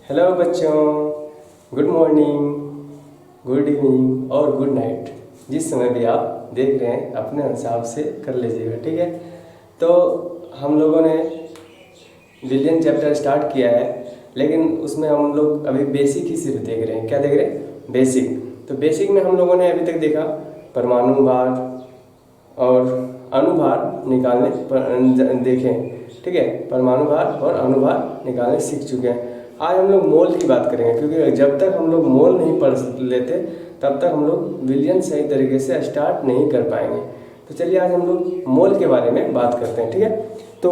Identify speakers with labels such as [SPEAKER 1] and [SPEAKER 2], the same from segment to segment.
[SPEAKER 1] Hello बच्चों, good morning, good evening और good night. जिस समय भी आप देख रहे हैं अपने हिसाब से कर लीजिएगा, ठीक है। तो हम लोगों ने बिलियन चैप्टर स्टार्ट किया है, लेकिन उसमें हम लोग अभी बेसिक ही सिर्फ देख रहे हैं। क्या देख रहे हैं? बेसिक। तो बेसिक में हम लोगों ने अभी तक देखा परमाणु भार और अनुभार निकालने देखें, ठीक है। परमाणु भार और अनुभार निकालने सीख चुके हैं। आज हम लोग मोल की बात करेंगे, क्योंकि जब तक हम लोग मोल नहीं पढ़ लेते तब तक हम लोग बिलियन सही तरीके से स्टार्ट नहीं कर पाएंगे। तो चलिए आज हम लोग मोल के बारे में बात करते हैं, ठीक है। तो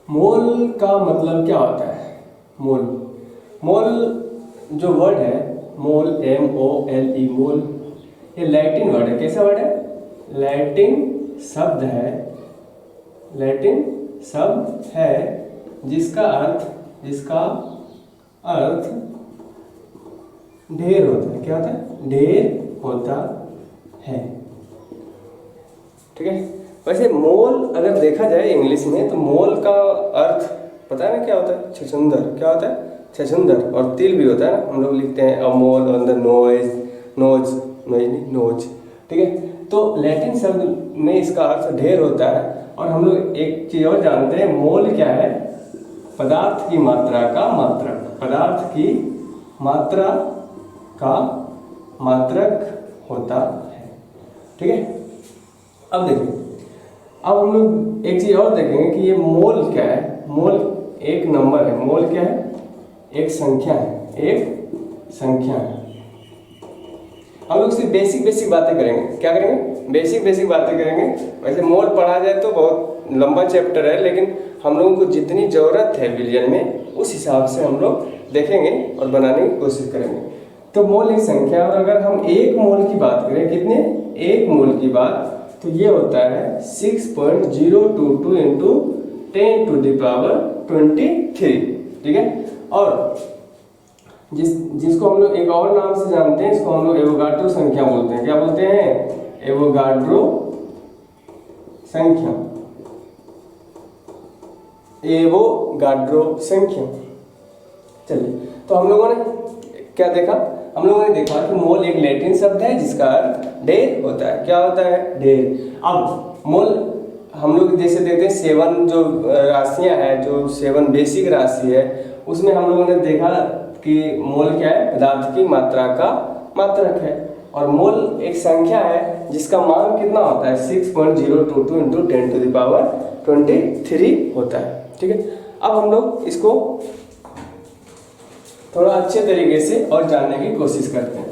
[SPEAKER 1] मोल का मतलब क्या होता है? मोल जो वर्ड है, मोल MOLE, मोल, ये लैटिन वर्ड है। कैसा वर्ड है? लैटिन शब्द है जिसका अर्थ ढेर होता है। क्या होता है? ढेर होता है, ठीक है। वैसे मोल अगर देखा जाए इंग्लिश में तो मोल का अर्थ पता है ना क्या होता है? छछूंदर। क्या होता है? छछूंदर। और तिल भी होता है ना, हम लोग लिखते हैं अ मोल ऑन द नोज, ठीक है। तो लैटिन शब्द में इसका अर्थ ढेर होता है। और हम लोग एक चीज और जानते हैं, मोल क्या है? पदार्थ की मात्रा का मात्रक। पदार्थ की मात्रा का मात्रक होता है, ठीक है। अब देखिए, अब हम लोग एक चीज और देखेंगे कि ये मोल क्या है। मोल एक नंबर है। मोल क्या है? एक संख्या है। हम लोग सिर्फ बेसिक बातें करेंगे। क्या करेंगे? बेसिक बातें करेंगे। वैसे मोल पढ़ा जाए तो बहुत लंबा चैप्टर है, लेकिन हम लोगों को जितनी ज़रूरत है बिलियन में उस हिसाब से हम लोग देखेंगे और बनाने की कोशिश करेंगे। तो मोल एक संख्या, और अगर हम एक मोल की बात करें, कितने? एक मोल की बात, तो ये होता है 6.022 इंटू 10⁻23, ठीक है। और जिसको हम लोग एक और नाम से जानते हैं, इसको हम लोग एवोगाड्रो संख्या बोलते हैं। क्या बोलते हैं? एवोगाड्रो संख्या। चलिए, तो हम लोगों ने क्या देखा? हम लोगों ने देखा कि मोल एक लैटिन शब्द है जिसका अर्थ ढेर होता है। क्या होता है? ढेर। अब मोल हम लोग जैसे देखते हैं 7 जो राशियां हैं, जो 7 बेसिक राशि है, उसमें हम लोगों ने देखा कि मोल क्या है? पदार्थ की मात्रा का मात्रक है। और मोल एक संख्या है जिसका मान कितना होता है? 6.022 इंटू 10⁻23 होता है, ठीक है। अब हम लोग इसको थोड़ा अच्छे तरीके से और जानने की कोशिश करते हैं,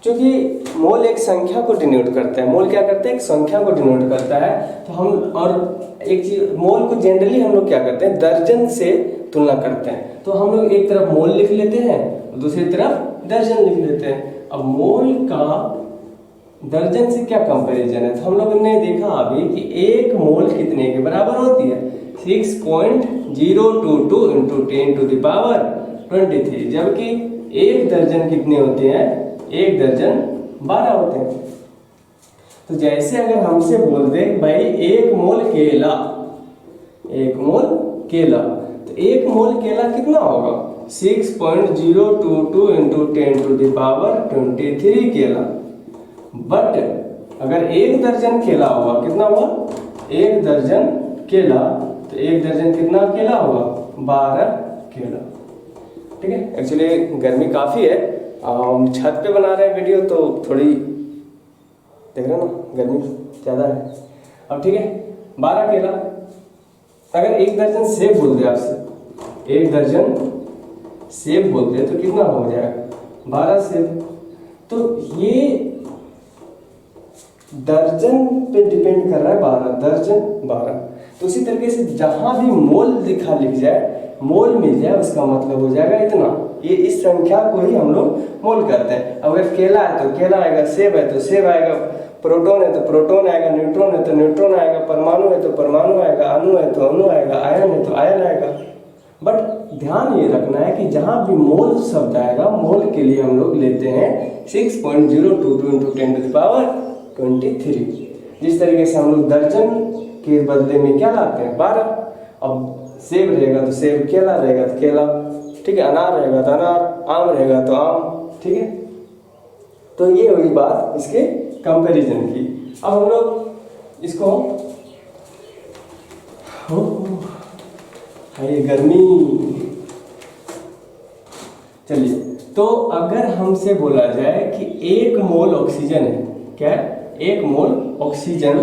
[SPEAKER 1] क्योंकि मोल एक संख्या को डिनोट करता है। मोल क्या करता है? एक संख्या को डिनोट करता है। तो हम और एक चीज, मोल को जनरली हम लोग क्या करते हैं? दर्जन से तुलना करते हैं। तो हम लोग एक तरफ मोल लिख लेते हैं और दूसरी तरफ दर्जन लिख लेते हैं। अब मोल का दर्जन से क्या कंपैरिजन है? तो हम लोगों ने देखा अभी कि एक मोल कितने के बराबर होती है? 6.022 इंटू 10⁻23, जबकि एक दर्जन कितने होते हैं? एक दर्जन 12 होते हैं। तो जैसे अगर हमसे बोल दे भाई एक मोल केला, तो एक मोल केला कितना होगा? 6.022 इंटू 10⁻23 केला। बट अगर एक दर्जन केला हुआ, कितना हुआ? एक दर्जन केला, तो एक दर्जन कितना केला होगा? 12 केला, ठीक है। एक्चुअली गर्मी काफ़ी है, हम छत पे बना रहे हैं वीडियो, तो थोड़ी देख रहे हो ना, गर्मी ज़्यादा है। अब ठीक है, 12 केला। अगर एक दर्जन सेब बोल दे आपसे, एक दर्जन सेब बोल दे तो कितना हो जाएगा? 12 सेब। तो ये दर्जन पे डिपेंड कर रहा है, 12 दर्जन 12। तो उसी तरीके से जहां भी मोल लिख जाए, मोल मिल जाए, उसका मतलब हो जाएगा इतना। ये इस संख्या को ही हम लोग मोल करते हैं। अगर केला है तो केला आएगा, सेब है तो सेब आएगा, प्रोटॉन है तो प्रोटॉन आएगा, न्यूट्रॉन है तो न्यूट्रॉन आएगा, परमाणु है तो परमाणु आएगा, अणु है तो अणु आएगा, आयन है तो आयन आएगा। बट ध्यान ये रखना है कि जहां भी मोल शब्द आएगा, मोल के लिए हम लोग लेते हैं 6.022 इंटू 10⁻23। जिस तरीके से हम लोग दर्जन के बदले में क्या लाते हैं? 12। अब सेब रहेगा तो सेब, केला रहेगा तो केला, ठीक है, अनार रहेगा तो अनार, आम रहेगा तो आम, ठीक है। तो ये हुई बात इसके कंपैरिजन की। अब हम लोग इसको, ये गर्मी, चलिए, तो अगर हमसे बोला जाए कि 1 मोल ऑक्सीजन है, क्या है? 1 मोल ऑक्सीजन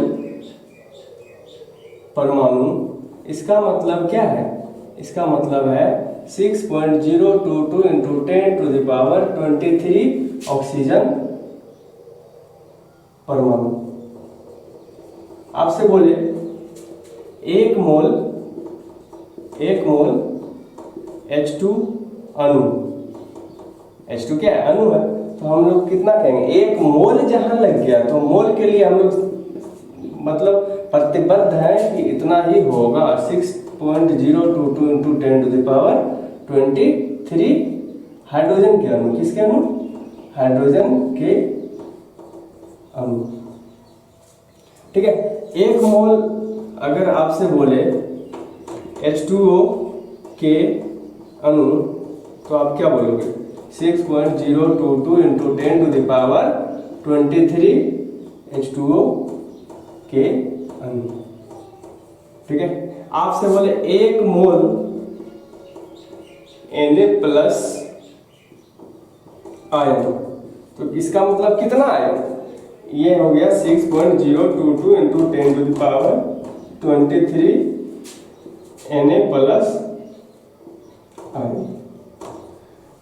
[SPEAKER 1] परमाणु, इसका मतलब क्या है? इसका मतलब है 6.022 इंटू 10⁻23 ऑक्सीजन परमाणु। आपसे बोले 1 मोल H2 अणु, H2 क्या है? अणु है, तो हम लोग कितना कहेंगे? 1 मोल जहां लग गया तो मोल के लिए हम लोग मतलब प्रतिबद्ध है कि इतना ही होगा, 6.022 इंटू 10⁻23 हाइड्रोजन के अणु। किसके अणु? हाइड्रोजन के अणु, ठीक है। 1 मोल अगर आपसे बोले H2O के अणु तो आप क्या बोलोगे? 6.022 इंटू 10⁻23 H2O के अणु, ठीक है। आपसे बोले 1 मोल Na+ आयन, तो इसका मतलब कितना आयन? ये हो गया 6.022 इंटू 10⁻23 Na+ आयन।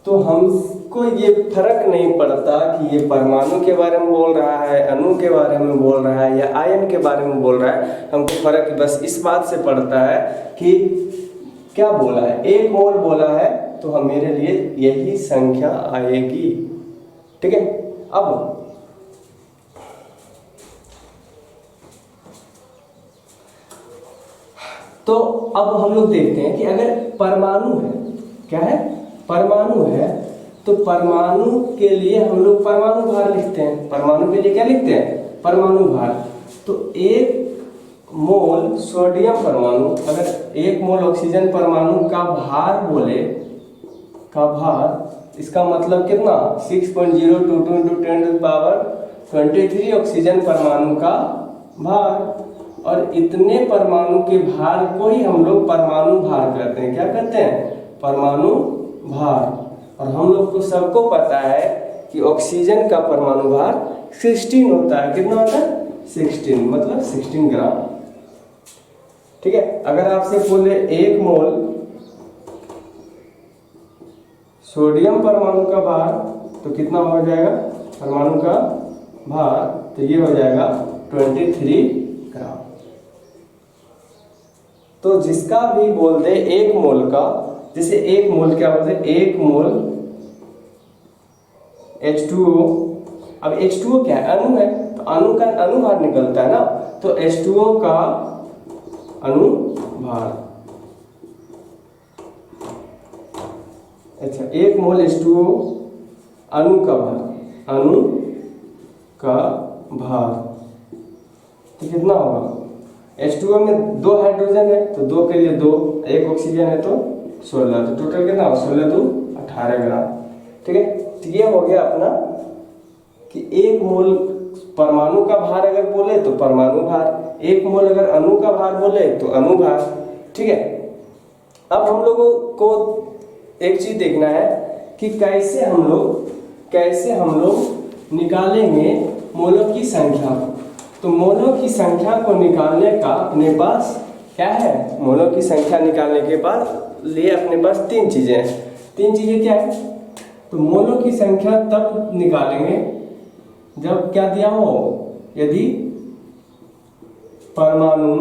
[SPEAKER 1] तो हमको ये फर्क नहीं पड़ता कि ये परमाणु के बारे में बोल रहा है, अणु के बारे में बोल रहा है, या आयन के बारे में बोल रहा है। हमको फर्क बस इस बात से पड़ता है कि क्या बोला है। 1 मोल बोला है तो हम मेरे लिए यही संख्या आएगी, ठीक है। अब तो अब हम लोग देखते हैं कि अगर परमाणु है, क्या है? परमाणु है, तो परमाणु के लिए हम लोग परमाणु भार लिखते हैं। परमाणु के लिए क्या लिखते हैं? परमाणु भार। तो 1 मोल सोडियम परमाणु, अगर 1 मोल ऑक्सीजन परमाणु का भार बोले, का भार, इसका मतलब कितना? 6.022 इंटू 10⁻23 ऑक्सीजन परमाणु का भार। और इतने परमाणु के भार को ही हम लोग परमाणु भार कहते हैं। क्या कहते हैं? परमाणु भार। और हम लोग को सबको पता है कि ऑक्सीजन का परमाणु भार 16 होता है। कितना होता है? 16, मतलब 16 ग्राम, ठीक है। अगर आपसे बोले 1 मोल सोडियम परमाणु का भार तो कितना हो जाएगा? परमाणु का भार तो ये हो जाएगा 23 ग्राम। तो जिसका भी बोल दे 1 मोल का, जैसे 1 मोल क्या बोलते हैं? 1 मोल H2O। अब H2O क्या है? अणु है, तो अणु का अणुभार निकलता है ना, तो H2O का अणुभार, अच्छा 1 मोल H2O अणु का भार, अणु का भार तो कितना होगा? H2O में 2 हाइड्रोजन है तो 2 के लिए 2, 1 ऑक्सीजन है तो 16, तो टोटल कितना हो? 16 2 18 ग्राम, ठीक है। तो ये हो गया अपना कि 1 मोल परमाणु का भार अगर बोले तो परमाणु भार, 1 मोल अगर अणु का भार बोले तो अणु भार, ठीक है। अब हम लोगों को एक चीज देखना है कि कैसे हम लोग निकालेंगे मोलों की संख्या को। तो मोलों की संख्या को निकालने का अपने पास क्या है? मोलों की संख्या निकालने के बाद लिए अपने पास 3 चीजें हैं। 3 चीजें क्या है? तो मोलों की संख्या तब निकालेंगे जब क्या दिया हो? यदि परमाणु,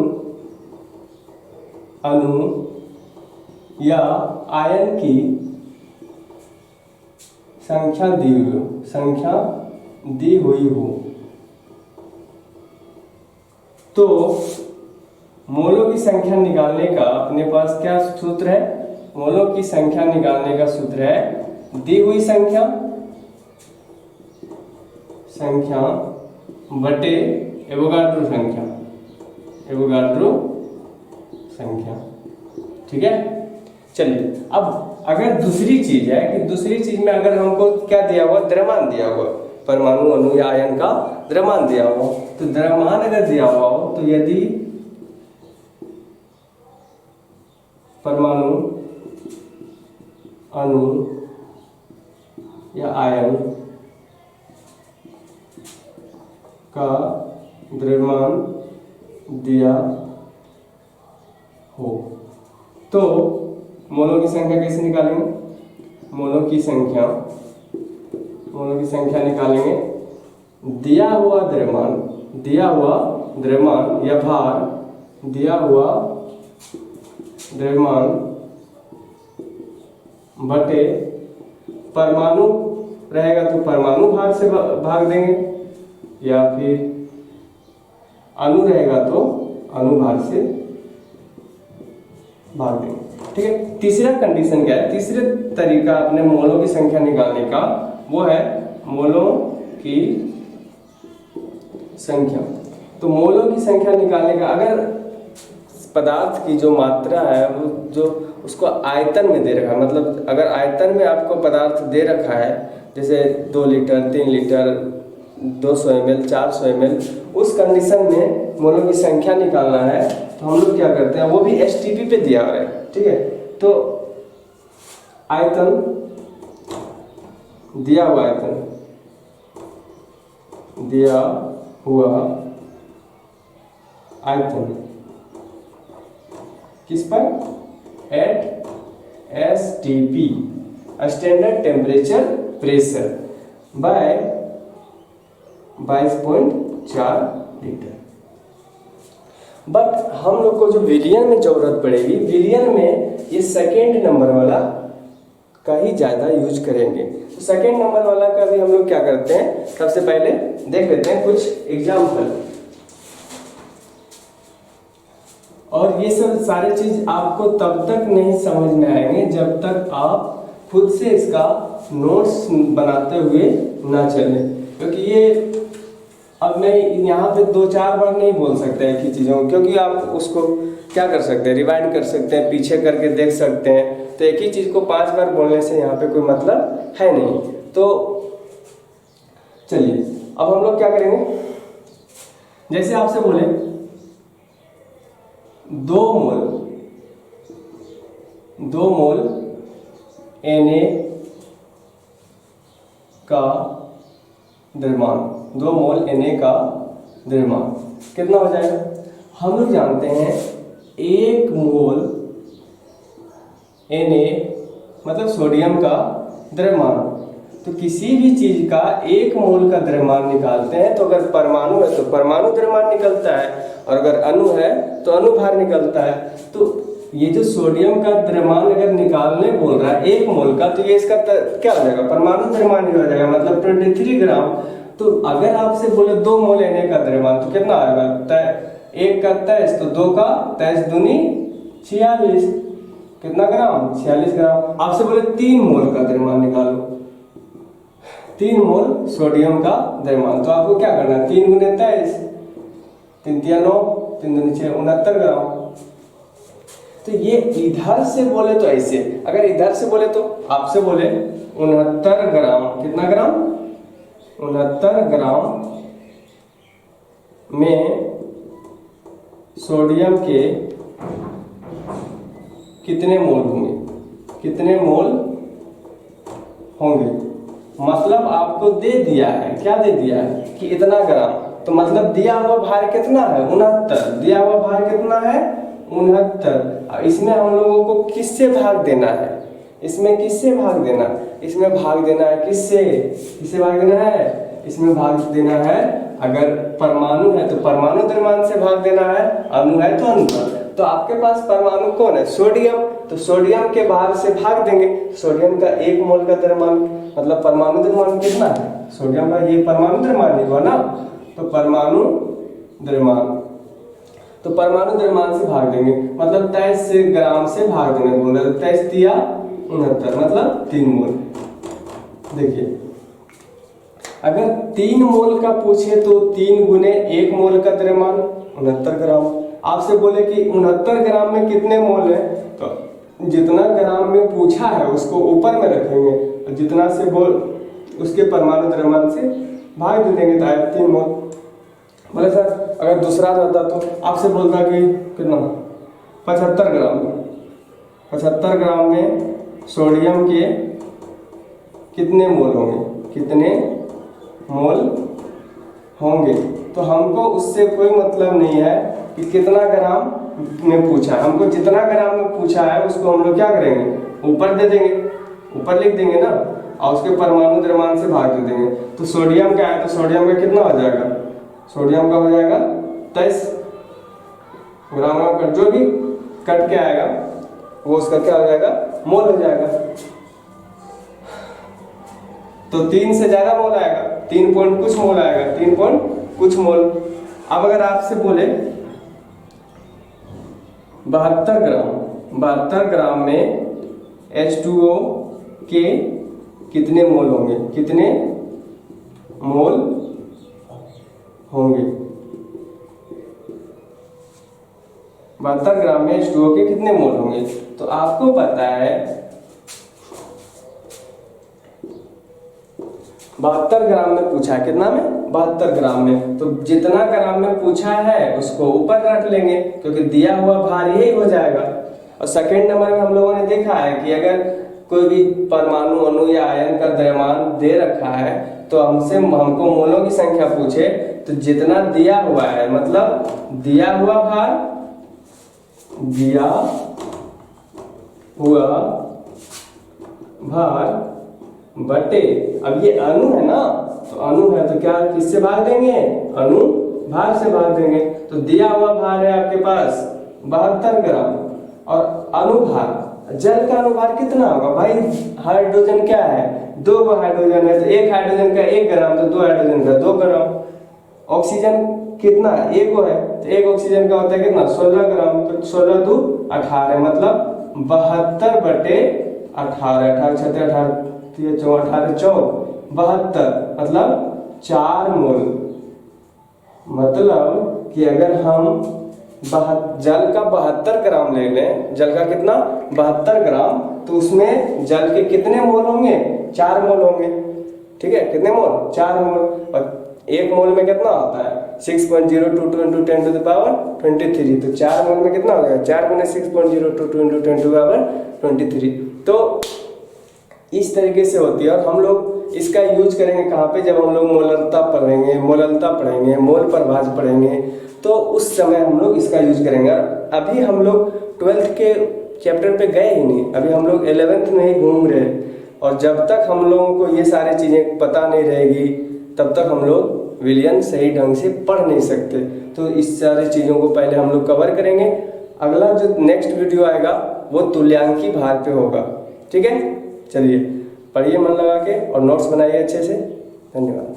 [SPEAKER 1] अणु या आयन की संख्या दी हुई हो। तो मोलों की संख्या निकालने का अपने पास क्या सूत्र है? मोलों की संख्या निकालने का सूत्र है दी हुई संख्या बटे एवोगाड्रो संख्या। एवोगाड्रो संख्या। ठीक है, चलिए अब अगर दूसरी चीज है कि दूसरी चीज में अगर हमको क्या दिया हुआ, द्रव्यमान दिया हुआ, परमाणु अणु या आयन का द्रव्यमान दिया हुआ, तो द्रव्यमान अगर दिया हुआ हो तो यदि परमाणु अणु या आयन का द्रव्यमान दिया हो तो मोलों की संख्या कैसे निकालेंगे? मोलों की संख्या निकालेंगे दिया हुआ द्रव्यमान या भार, दिया हुआ द्रव्यमान बटे परमाणु रहेगा तो परमाणु भार से भाग देंगे, या फिर अणु रहेगा तो अणु भार से भाग देंगे। ठीक है, तीसरा कंडीशन क्या है, तीसरे तरीका अपने मोलों की संख्या निकालने का, वो है मोलों की संख्या। तो मोलों की संख्या निकालने का, अगर पदार्थ की जो मात्रा है वो जो उसको आयतन में दे रखा है, मतलब अगर आयतन में आपको पदार्थ दे रखा है जैसे 2 लीटर 3 लीटर 200 ml 400 ml, उस कंडीशन में मोलों की संख्या निकालना है तो हम लोग क्या करते हैं, वो भी STP पे दिया हुआ है। ठीक है, तो आयतन दिया हुआ आयतन किस पर, at STP standard temperature pressure by 22.4 litre. But हम लोग को जो विलियन में जरूरत पड़ेगी, विलियन में ये सेकेंड नंबर वाला का ही ज़्यादा यूज करेंगे। तो सेकेंड नंबर वाला का भी हम लोग क्या करते हैं, सबसे पहले देख लेते हैं कुछ एग्जाम्पल। और ये सब सारे चीज आपको तब तक नहीं समझ में आएंगे जब तक आप खुद से इसका नोट्स बनाते हुए ना चले, क्योंकि ये अब मैं यहाँ पे 2-4 बार नहीं बोल सकते एक ही चीज़ों को, क्योंकि आप उसको क्या कर सकते हैं, रिवाइंड कर सकते हैं, पीछे करके देख सकते हैं। तो एक ही चीज़ को 5 बार बोलने से यहाँ पे कोई मतलब है नहीं। तो चलिए अब हम लोग क्या करेंगे, जैसे आपसे बोले 2 मोल Na का द्रव्यमान, 2 मोल Na का द्रव्यमान कितना हो जाएगा? हम लोग जानते हैं 1 मोल Na मतलब सोडियम का द्रव्यमान। तो किसी भी चीज का 1 मोल का द्रव्यमान निकालते हैं तो अगर परमाणु है तो परमाणु द्रव्यमान निकलता है, और अगर अणु है तो अणु भार निकलता है। तो ये जो सोडियम का द्रव्यमान अगर निकालने बोल रहा है 1 मोल का, तो ये इसका क्या हो जाएगा, परमाणु द्रव्यमान ही हो जाएगा, मतलब 23 ग्राम। तो अगर आपसे बोले 2 मोल Na का द्रव्यमान तो कितना आएगा, 1 का 23 तो 2 का 23 दूनी 46, कितना ग्राम, 46 ग्राम। आपसे बोले 3 मोल का द्रव्यमान निकालो, 3 मोल सोडियम का द्रव्यमान, तो आपको क्या करना है, 3 गुने 23, 3 तिया 9, 3 दूनी 6, 69 ग्राम। तो ये इधर से बोले तो ऐसे, अगर इधर से बोले तो आपसे बोले 69 ग्राम, कितना ग्राम, 69 ग्राम में सोडियम के कितने मोल होंगे, कितने मोल होंगे, मतलब आपको दे दिया है, क्या दे दिया है कि इतना ग्राम, तो मतलब दिया हुआ भार कितना है, 69, दिया हुआ भार कितना है 69। इसमें हम लोगों को किससे भाग देना है, इसमें किससे भाग देना, इसमें भाग देना है किससे, किससे भाग देना है, इसमें भाग देना है, अगर परमाणु है तो परमाणु द्रव्यमान से भाग देना है, अणु है तो अणु पर। तो आपके पास परमाणु कौन है, सोडियम, तो सोडियम के भार से भाग देंगे। सोडियम का 1 मोल का द्रव्यमान मतलब परमाणु द्रव्यमान कितना है, सोडियम का ये परमाणु द्रव्यमान ही हुआ ना, तो परमाणु द्रव्यमान, तो परमाणु द्रव्यमान से भाग देंगे, मतलब 23 ग्राम से भाग देंगे, 23 तिया 69 मतलब 3 मोल। देखिए अगर 3 मोल का पूछे तो 3 गुने 1 मोल का द्रव्यमान 69 ग्राम। आपसे बोले कि 69 ग्राम में कितने मोल है, तो जितना ग्राम में पूछा है उसको ऊपर में रखेंगे और जितना से बोल उसके परमाणु द्रव्यमान से भाग दे देंगे तो आएगा 3 मोल। बोले सर अगर दूसरा रहता तो आपसे बोलता कि कितना 75 ग्राम, 75 ग्राम में सोडियम के कितने मोल होंगे, कितने मोल होंगे। तो हमको उससे कोई मतलब नहीं है कि कितना ग्राम में पूछा है, हमको जितना ग्राम में पूछा है उसको हम लोग क्या करेंगे ऊपर दे देंगे, ऊपर लिख देंगे ना, और उसके परमाणु द्रव्यमान से भाग दे देंगे। तो सोडियम क्या है, तो सोडियम का कितना हो जाएगा, सोडियम का हो जाएगा 23 ग्राम का, जो भी कट के आएगा वो उसका क्या हो जाएगा मोल हो जाएगा। तो 3 से ज्यादा मोल आएगा, 3 पॉइंट कुछ मोल आएगा, 3 पॉइंट कुछ मोल। अब अगर आपसे बोले 72 ग्राम में H2O के कितने मोल होंगे, कितने मोल होंगे, 72 ग्राम में H2O के कितने मोल होंगे। तो आपको पता है 72 ग्राम में पूछा है, कितना में 72 ग्राम में, तो जितना ग्राम में पूछा है उसको ऊपर रख लेंगे क्योंकि दिया हुआ भार यही हो जाएगा। और सेकेंड नंबर में हम लोगों ने देखा है कि अगर कोई भी परमाणु अणु या आयन का द्रव्यमान दे रखा है तो हमको मोलों की संख्या पूछे तो जितना दिया हुआ है, मतलब दिया हुआ भार, दिया हुआ भार बटे, अब ये अणु है ना, तो अणु है तो क्या किससे भाग देंगे, अणु भार से भाग देंगे। तो दिया हुआ भार है आपके पास 72 ग्राम और अणुभार, जल का अणुभार कितना होगा भाई, हाइड्रोजन क्या है 2 हाइड्रोजन है तो 1 हाइड्रोजन का 1 ग्राम, तो 2 हाइड्रोजन का 2 ग्राम। ऑक्सीजन कितना 1 है तो 1 ऑक्सीजन का होता है कितना 16 ग्राम, तो 16 2 18, मतलब 72 बटे 18, 18 6 18 18 72, मतलब 4 मोल। मतलब कि अगर हम जल का 72 ग्राम ले लें, जल का कितना 72 ग्राम, तो उसमें जल के कितने मोल होंगे 4 मोल होंगे, ठीक है, कितने मोल 4 मोल। और 1 मोल में कितना होता है 6.022 × 10⁻23, तो 4 मोल में कितना हो जाएगा 4 × 6.022 × 10⁻23। तो इस तरीके से होती है। और हम लोग इसका यूज करेंगे कहाँ पे, जब हम लोग मोलरता पढ़ेंगे, मोललता पढ़ेंगे, मोल प्रभाज पढ़ेंगे, तो उस समय हम लोग इसका यूज करेंगे। और अभी हम लोग 12th के चैप्टर पे गए ही नहीं, अभी हम लोग 11th में ही घूम रहे हैं। और जब तक हम लोगों को ये सारी चीज़ें पता नहीं रहेगी तब तक हम लोग विलयन सही ढंग से पढ़ नहीं सकते। तो इस सारी चीज़ों को पहले हम लोग कवर करेंगे। अगला जो नेक्स्ट वीडियो आएगा वो तुल्यांकी भार पे होगा, ठीक है। चलिए पढ़िए मन लगा के और नोट्स बनाइए अच्छे से। धन्यवाद।